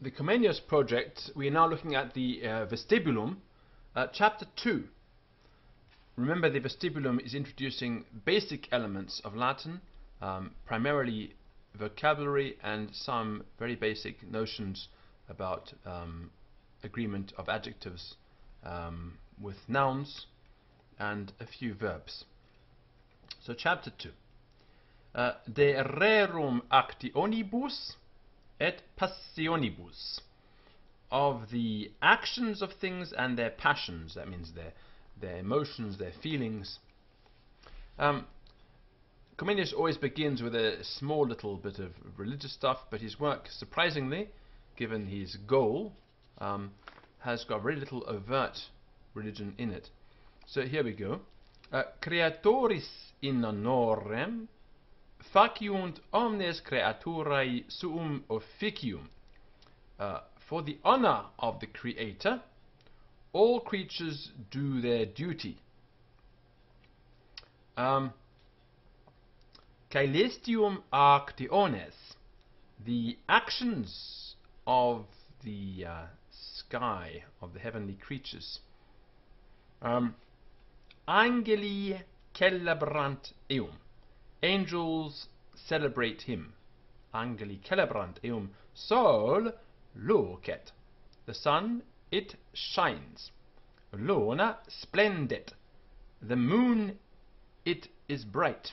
the Comenius project, we are now looking at the Vestibulum, chapter 2. Remember, the Vestibulum is introducing basic elements of Latin, primarily vocabulary and some very basic notions about agreement of adjectives with nouns and a few verbs. So chapter 2. De rerum actionibus et passionibus, of the actions of things and their passions. That means their emotions, their feelings. Comenius always begins with a small little bit of religious stuff, but his work, surprisingly, given his goal, has got very little overt religion in it. So here we go. Creatoris in honorem faciunt omnes creaturae suum officium. For the honor of the Creator, all creatures do their duty. Caelestium actiones, the actions of the sky, of the heavenly creatures. Angeli celebrant eum, angels celebrate him. Angeli celebrant eum, sol lucet, the sun, it shines. Luna splendit, the moon, it is bright.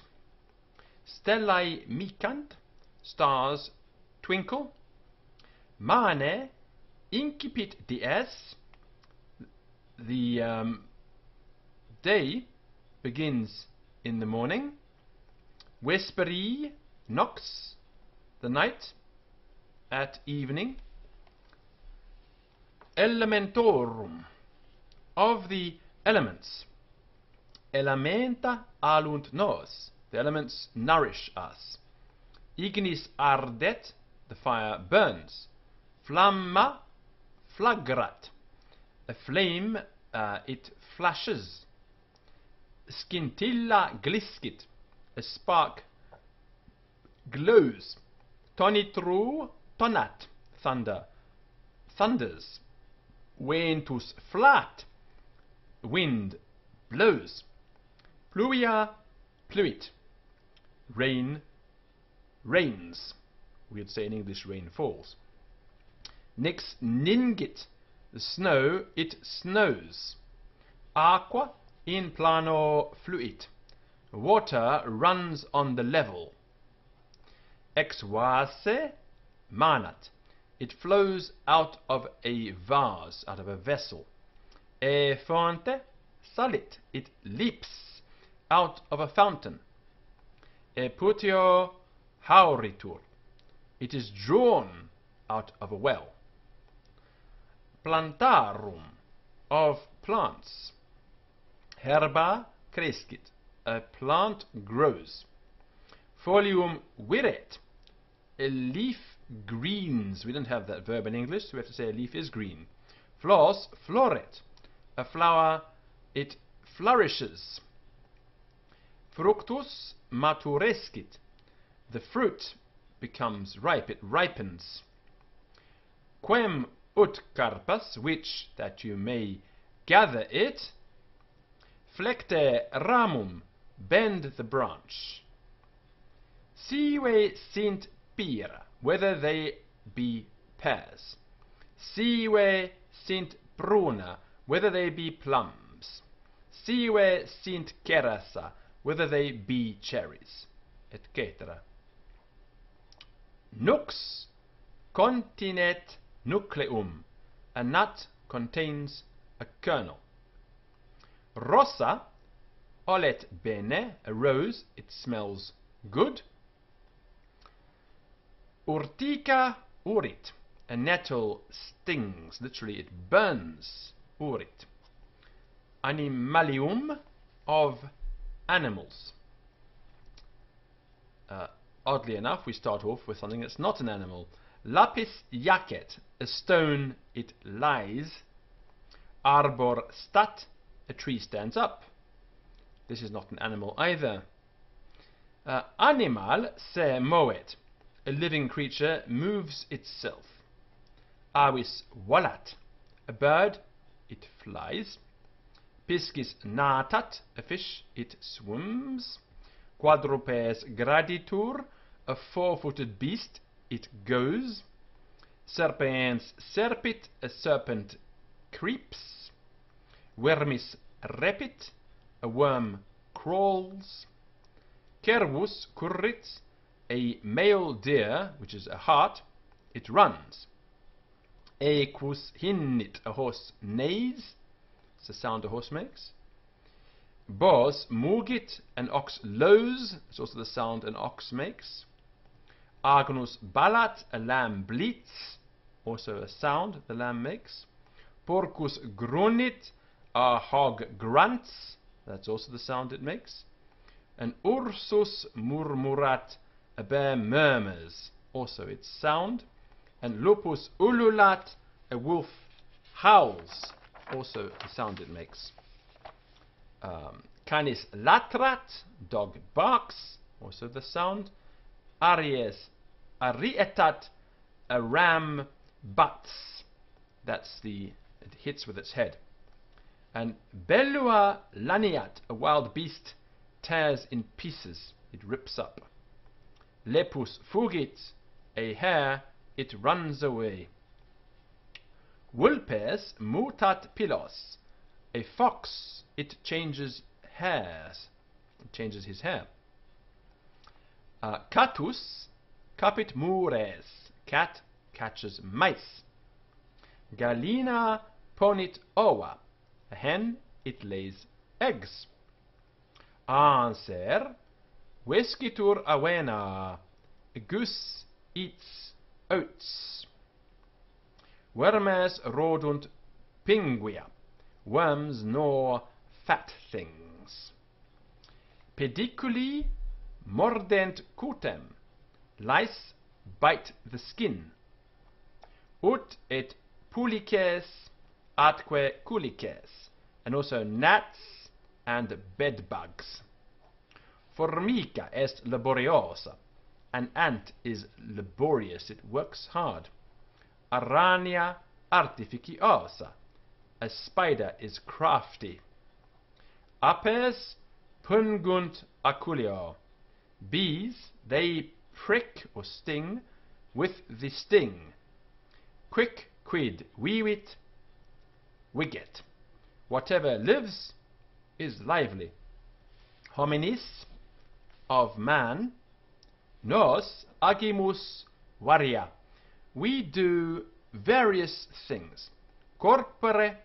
Stellae micant, stars twinkle. Mane incipit dies, the day begins in the morning. Vesperi nox, the night at evening. Elementorum, of the elements. Elementa alunt nos, the elements nourish us. Ignis ardet, the fire burns. Flamma flagrat, a flame, it flashes. Scintilla gliscit, a spark glows. Tonitru tonat, thunder thunders. Ventus flat, wind blows. Pluvia pluit, rain rains. We would say in English rain falls. Nix ningit, the snow, it snows. Aqua in plano fluit, water runs on the level. Ex vase manat, it flows out of a vase, out of a vessel. E fonte salit, it leaps out of a fountain. E putio hauritur, it is drawn out of a well. Plantarum, of plants. Herba crescit, a plant grows. Folium viret, a leaf greens. We don't have that verb in English, so we have to say a leaf is green. Flos floret, a flower, it flourishes. Fructus maturescit, the fruit becomes ripe, it ripens. Quem ut carpus, which, that you may gather it. Flecte ramum, bend the branch. Sive sint pera, whether they be pears. Sive sint pruna, whether they be plums. Sive sint cerasa, whether they be cherries, etc. Nux continet nucleum, a nut contains a kernel. Rosa olet bene, a rose, it smells good. Urtica urit, a nettle stings, literally it burns. Urit. Animalium, of animals. Oddly enough, we start off with something that's not an animal. Lapis jacet, a stone, it lies. Arbor stat, a tree stands up. This is not an animal either. Animal se movet, a living creature moves itself. avis volat, a bird, it flies. Piscis natat, a fish, it swims. Quadrupes graditur, a four-footed beast, it goes. Serpens serpit, a serpent creeps. Vermis repit, a worm crawls. Cervus currit, a male deer, which is a hart, it runs. Equus hinnit, a horse neighs. It's the sound a horse makes. Bos mugit, an ox lows. It's also the sound an ox makes. Agnus balat, a lamb bleats. Also a sound the lamb makes. Porcus grunit, a hog grunts. That's also the sound it makes. And ursus murmurat, a bear murmurs. Also its sound. And lupus ululat, a wolf howls. Also the sound it makes. Canis latrat, dog barks. Also the sound. Aries arietat, a ram butts. That's it hits with its head. And bellua laniat, a wild beast, tears in pieces. It rips up. Lepus fugit, a hare, it runs away. Vulpes mutat pilos, a fox, it changes hairs. It changes his hair. Catus capit mures, cat catches mice. Gallina ponit ova, a hen, it lays eggs. Anser vescitur avena, a goose eats oats. Vermes rodunt pinguia, worms gnaw fat things. Pediculi mordent cutem, lice bite the skin. Ut et pulices atque culices, and also gnats and bedbugs. Formica est laboriosa, an ant is laborious, it works hard. Arania artificiosa, a spider is crafty. Apes pungunt aculio, bees, they prick or sting with the sting. Quick quid vivit, wiget, whatever lives is lively. Hominis, of man. Nos agimus varia, we do various things. Corpore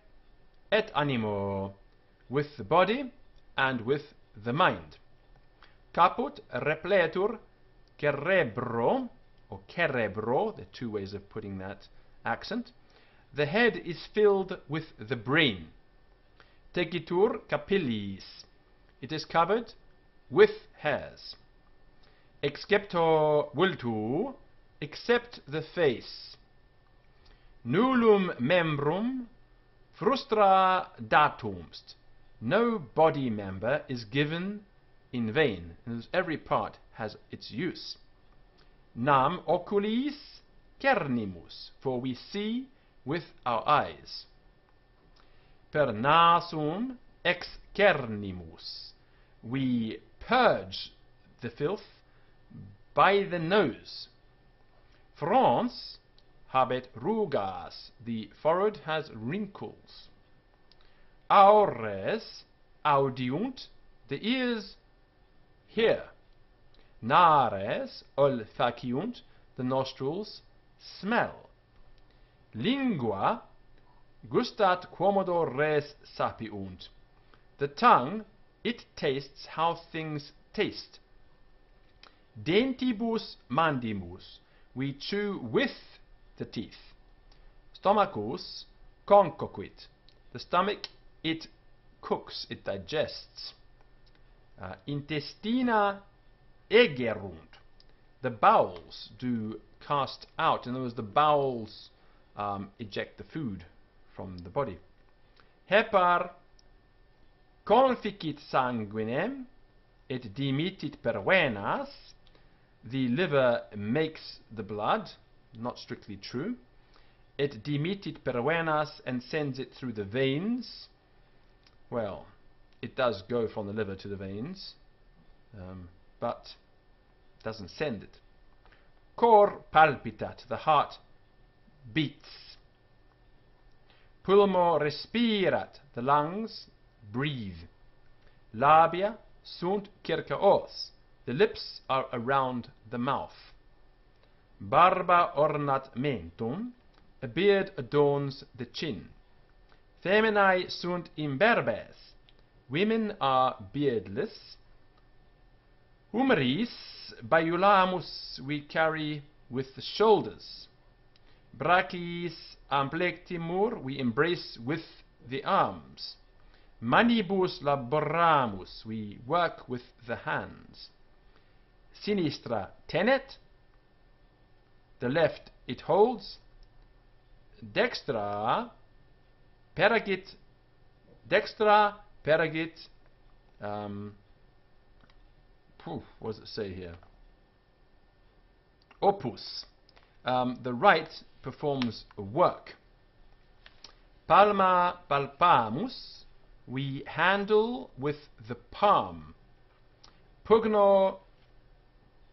et animo, with the body and with the mind. Caput repletur cerebro, or cerebro, there are two ways of putting that accent. The head is filled with the brain. Tegitur capillis, it is covered with hairs. Excepto vultu, except the face. Nullum membrum frustra datumst, no body member is given in vain, and every part has its use. Nam oculis cernimus, for we see with our eyes. Per nasum excernimus, we purge the filth by the nose. France habet rugas, the forehead has wrinkles. Aures audiunt, the ears hear. Nares olfaciunt, the nostrils smell. Lingua gustat quomodo res sapiunt, the tongue, it tastes how things taste. Dentibus mandimus, we chew with the teeth. Stomachus concoquit, the stomach, it cooks, it digests. Intestina egerunt, the bowels do cast out. In other words, the bowels eject the food from the body. Hepar conficit sanguinem, et dimitit per venas, the liver makes the blood, not strictly true. et dimitit per venas, and sends it through the veins. Well, it does go from the liver to the veins, but doesn't send it. Cor palpitat, the heart beats. Pulmo respirat, the lungs breathe. Labia sunt circa os, the lips are around the mouth. Barba ornat mentum, a beard adorns the chin. Feminae sunt imberbes, women are beardless. Humeris baiulamus, we carry with the shoulders. Brachiis amplectimur, we embrace with the arms. Manibus laboramus, we work with the hands. Sinistra tenet, the left it holds. Dextra peragit, what does it say here? Opus, the right performs work. Palma palpamus, we handle with the palm. Pugno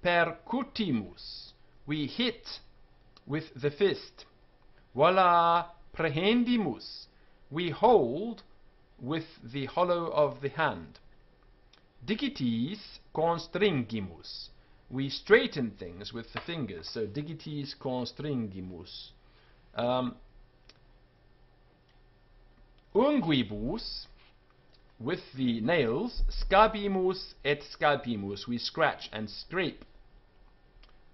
percutimus, we hit with the fist. Vola prehendimus, we hold with the hollow of the hand. Digitis constringimus, we straighten things with the fingers. So digitis constringimus. Unguibus, with the nails. Scabimus et scalpimus, we scratch and scrape.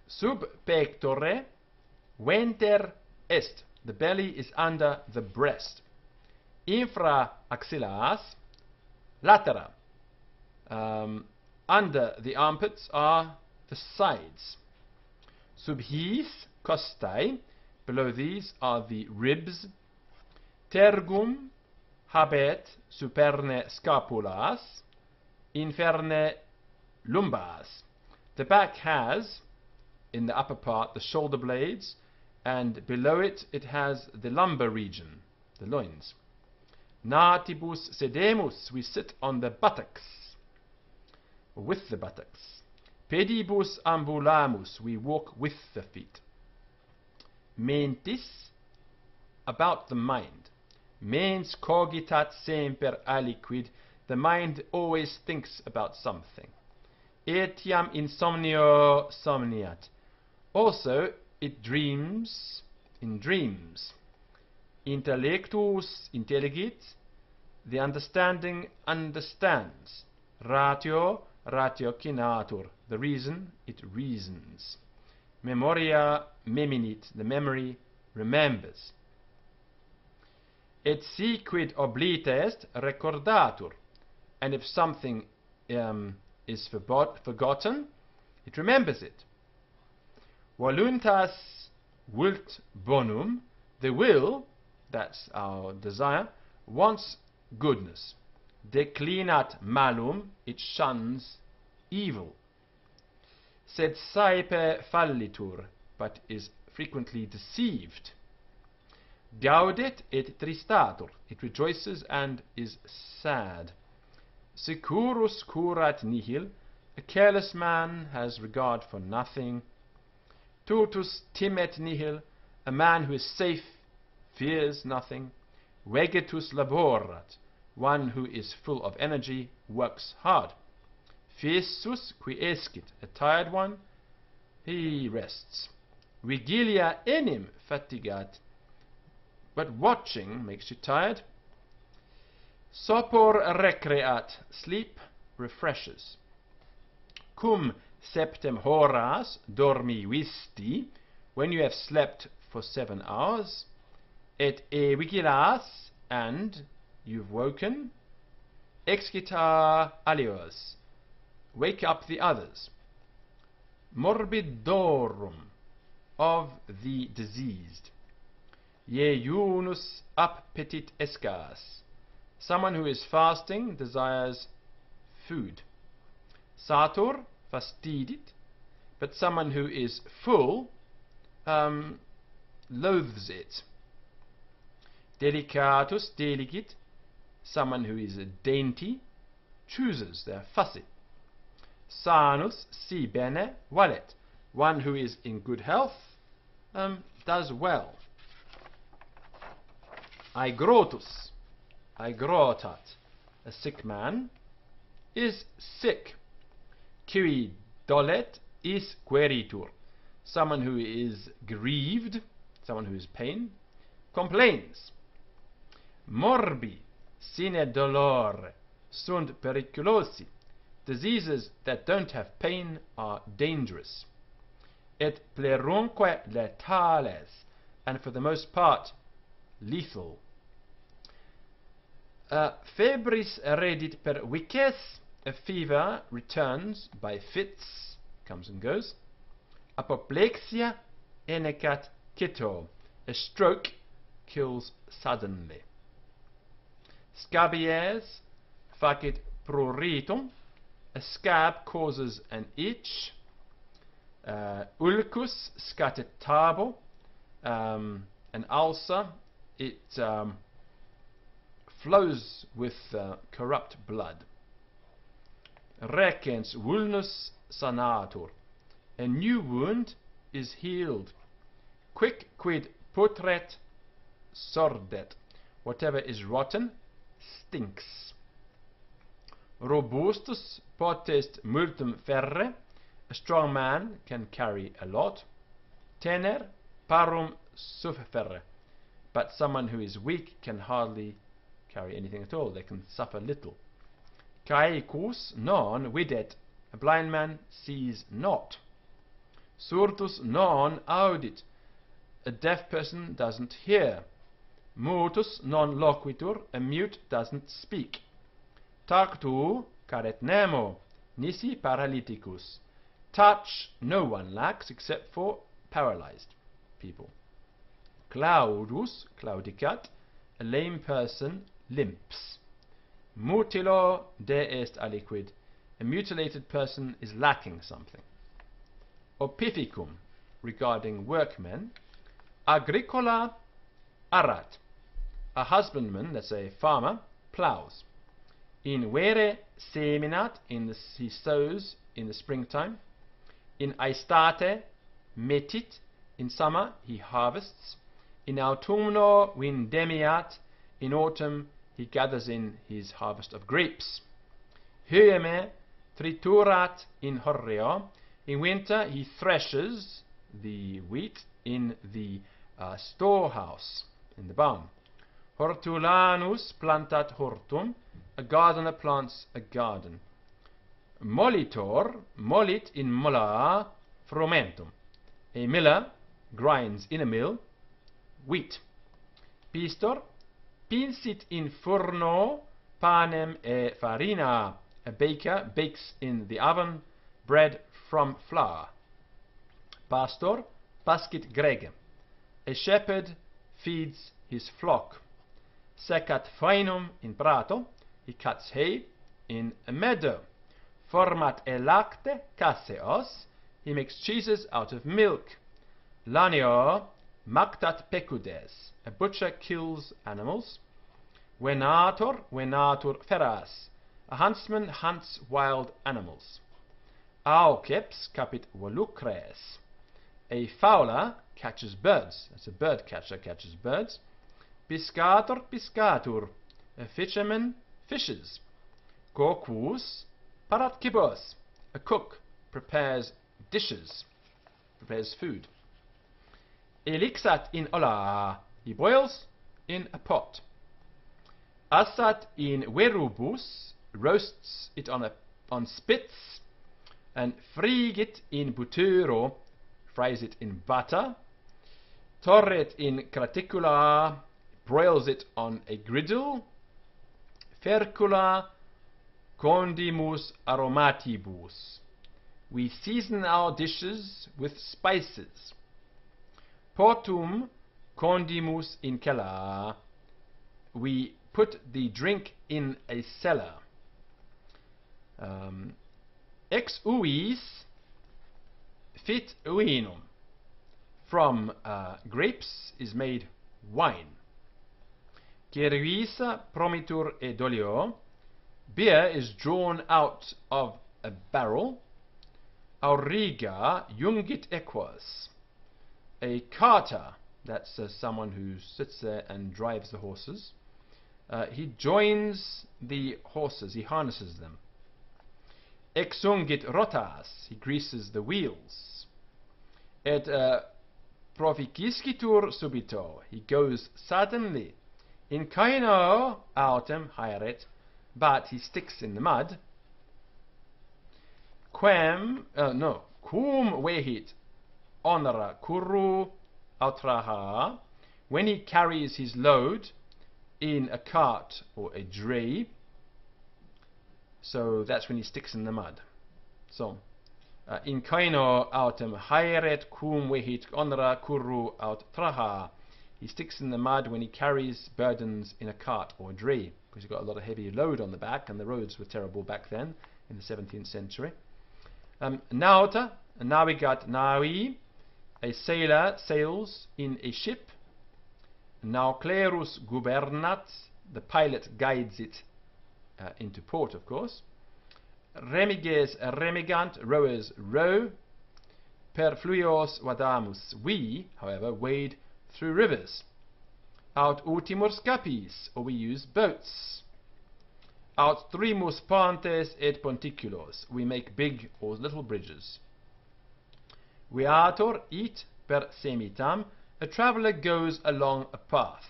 Sub pectore venter est, the belly is under the breast. Infra axillas latera, under the armpits are the sides. Sub his costae, below these are the ribs. Tergum habet superne scapulas, inferne lumbas. The back has, in the upper part, the shoulder blades, and below it, it has the lumbar region, the loins. Natibus sedemus, we sit on the buttocks, with the buttocks. Pedibus ambulamus, we walk with the feet. Mentis, about the mind. Mens cogitat semper aliquid, the mind always thinks about something. Etiam insomnio somniat, also it dreams in dreams. Intellectus intelligit, the understanding understands. Ratio ratiocinatur, the reason it reasons. Memoria meminit, the memory remembers. Et si quid oblite est recordatur, and if something is forgotten, it remembers it. Voluntas vult bonum, the will, that's our desire, wants goodness. Declinat malum, it shuns evil. Sed saepe fallitur, but is frequently deceived. Gaudet et tristatur, it rejoices and is sad. Securus curat nihil, a careless man has regard for nothing. Tutus timet nihil, a man who is safe fears nothing. Vegetus laborat, one who is full of energy works hard. Fessus quiescit, a tired one, he rests. Vigilia enim fatigat, but watching makes you tired. Sopor recreat, sleep refreshes. Cum septem horas dormi visti, when you have slept for 7 hours. Et e vigilas, and you've woken. Excita alios, wake up the others. Morbidorum, of the diseased. Jejunus appetit escas, someone who is fasting desires food. Satur fastidit, but someone who is full loathes it. Delicatus, delicate, someone who is dainty. Chooses, they're fussy. Sanus, si bene, valet, one who is in good health, does well. Aigrotus, aigrotat, a sick man, is sick. Qui dolet is queritur, someone who is grieved, someone who is pain, complains. Morbi, sine dolore, sunt periculosi, diseases that don't have pain are dangerous. Et plerunque letales, and for the most part lethal. Febris redit per vices, a fever returns by fits, comes and goes. Apoplexia enecat cito, a stroke kills suddenly. Scabies facit pruritum, a scab causes an itch. Ulcus scatet tabo, an ulcer, it flows with corrupt blood. Recens vulnus sanatur, a new wound is healed. Quic quid putret sordet, whatever is rotten stinks. Robustus potest multum ferre, a strong man can carry a lot. Tener parum sufferre, but someone who is weak can hardly carry anything at all, they can suffer little. Caecus non videt, a blind man sees not. Surdus non audit, a deaf person doesn't hear. Mutus non loquitur, a mute doesn't speak. Tactu caret nemo, nisi paralyticus, touch no one lacks except for paralyzed people. Claudus claudicat, a lame person limps. Mutilo de est aliquid, a mutilated person is lacking something. Opificum, regarding workmen. Agricola arat, a husbandman, that's a farmer, plows. In vere seminat, he sows in the springtime. In aestate metit, in summer he harvests. In autumno vindemiat, in autumn he gathers in his harvest of grapes. Hyeme triturat in horreo, in winter he threshes the wheat in the storehouse, in the barn. Hortulanus plantat hortum, a gardener plants a garden. Molitor molit in molla frumentum, a miller grinds in a mill wheat. Pistor pinsit in furno panem e farina, a baker bakes in the oven bread from flour. Pastor pascit gregem, a shepherd feeds his flock. Secat faenum in prato, he cuts hay in a meadow. Format e lacte caseos, he makes cheeses out of milk. Lanio mactat pecudes, a butcher kills animals. Venator feras, a huntsman hunts wild animals. Auceps capit volucres, a fowler catches birds, that's a bird catcher, catches birds. Piscator piscatur, a fisherman fishes. Cocus paratkibos, a cook prepares dishes, prepares food. Elixat in olla, he boils in a pot. Assat in verubus, roasts it on spits. And frigit in buturo, fries it in butter. Torret in craticula, broils it on a griddle. Fercula condimus aromatibus, we season our dishes with spices. Portum condimus in cella, we put the drink in a cellar. Ex uis fit vinum, from grapes is made wine. Cervisa promitur e dolio. Beer is drawn out of a barrel. Auriga jungit equas. A carter, that's someone who sits there and drives the horses. He joins the horses, he harnesses them. Exungit rotas, he greases the wheels. Et proficiscitur subito, he goes suddenly. In caino autem haeret, but he sticks in the mud. Cum vehit honora curru outraha, when he carries his load in a cart or a dray, so that's when he sticks in the mud. So, in caino autem haeret cum vehit honora curru outraha, he sticks in the mud when he carries burdens in a cart or a dray, because he got a lot of heavy load on the back, and the roads were terrible back then in the 17th century. Nauta, navigat navi, a sailor sails in a ship. Nauclerus gubernat, the pilot guides it into port, of course. Remiges remigant, rowers row. Per fluios vadamus, we, however, wade through rivers. Aut ultimus capis, or we use boats. Aut trimus pontes et ponticulos, we make big or little bridges. Viator it per semitam, a traveller goes along a path.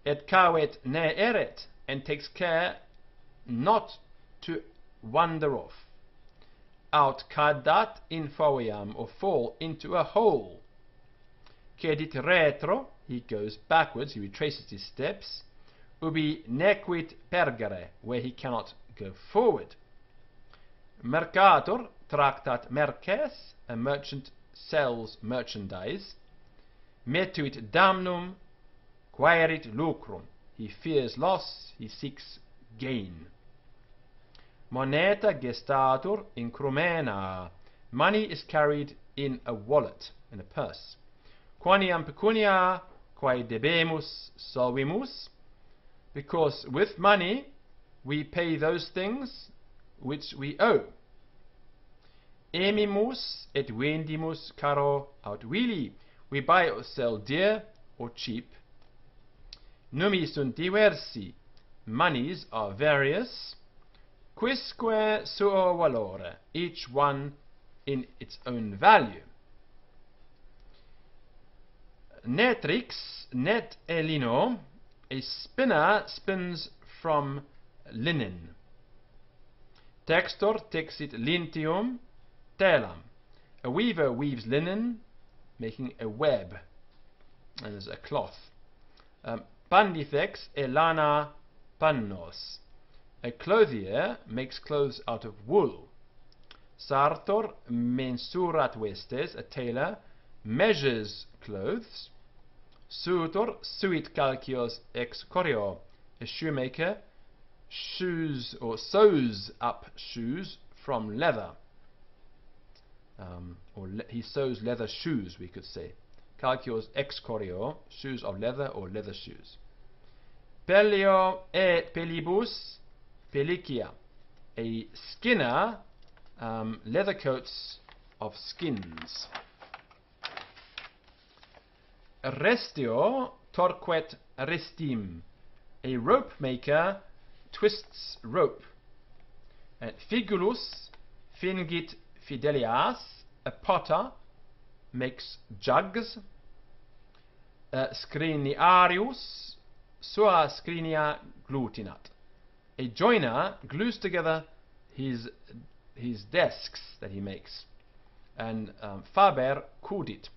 Et cavet ne eret, and takes care not to wander off. Aut cadat in foviam, or fall into a hole. Cedit retro, he goes backwards, he retraces his steps. Ubi nequit pergere, where he cannot go forward. Mercator tractat merces, a merchant sells merchandise. Metuit damnum, quaerit lucrum, he fears loss, he seeks gain. Moneta gestatur in crumena, money is carried in a wallet, in a purse. Quaniam pecunia, quae debemus solvimus, because with money we pay those things which we owe. Emimus et vendimus caro aut vili, we buy or sell dear or cheap. Numi sunt diversi, monies are various. Quisque suo valore, each one in its own value. Netrix, net e lino, a spinner spins from linen. Textor texit lintium telam, a weaver weaves linen, making a web, and there's a cloth. Pandifex e lana pannos, a clothier makes clothes out of wool. Sartor mensurat vestes, a tailor measures clothes. Sutor sunt calcios ex corio, a shoemaker shoes or sews up shoes from leather. He sews leather shoes, we could say. Calcios ex corio, shoes of leather or leather shoes. Pellio e pellibus pellicia, a skinner leather coats of skins. Restio torquet restim, a rope maker twists rope. Figulus fingit fidelias, a potter makes jugs. Scriniarius sua scrinia glutinat, a joiner glues together his desks that he makes. And faber cudit,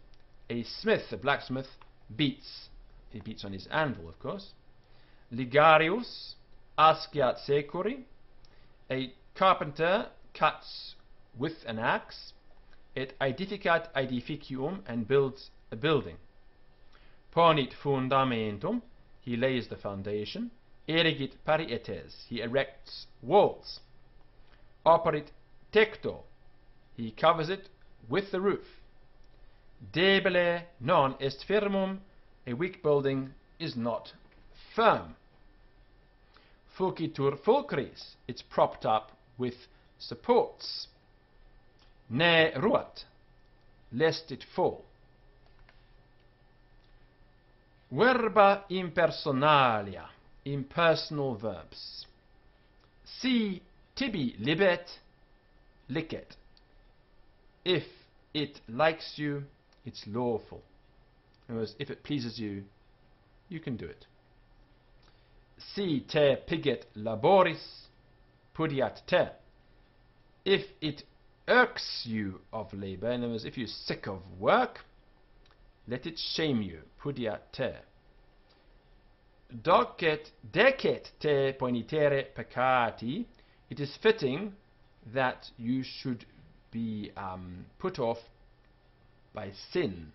a smith, a blacksmith, beats. He beats on his anvil, of course. Ligarius asciat securi, a carpenter cuts with an axe. Et aedificat aedificium, and builds a building. Ponit fundamentum, he lays the foundation. Erigit parietes, he erects walls. Operit tecto, he covers it with the roof. Debile non est firmum, a weak building is not firm. Fulcitur fulcris, it's propped up with supports. Ne ruat, lest it fall. Verba impersonalia, impersonal verbs. Si tibi libet, licet. If it likes you, it's lawful. In other words, if it pleases you, you can do it. Si te piget laboris, pudiat te. If it irks you of labor, in other words, if you're sick of work, let it shame you, pudiat te. Decet te poenitere peccati, it is fitting that you should be put off by sin.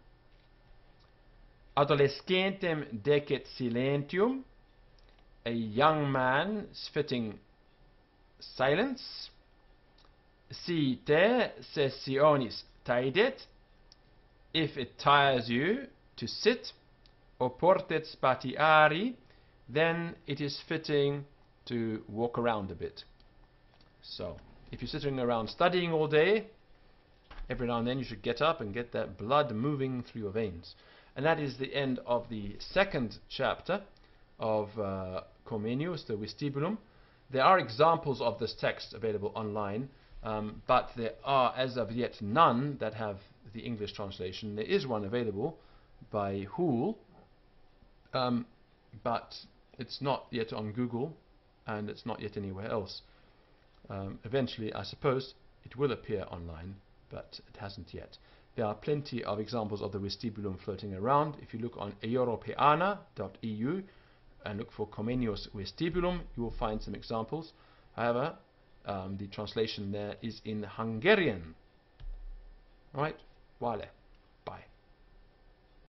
Adolescentem decet silentium, a young man is fitting silence. Si te sessionis taedet, if it tires you to sit, oportet spatiari, then it is fitting to walk around a bit. So, if you're sitting around studying all day, every now and then you should get up and get that blood moving through your veins. And that is the end of the second chapter of Comenius, the Vestibulum. There are examples of this text available online, but there are as of yet none that have the English translation. There is one available by Hoole, but it's not yet on Google, and it's not yet anywhere else. Eventually, I suppose, it will appear online, but it hasn't yet. There are plenty of examples of the Vestibulum floating around. If you look on europeana.eu and look for Comenius Vestibulum, you will find some examples. However, the translation there is in Hungarian. Right? Vale.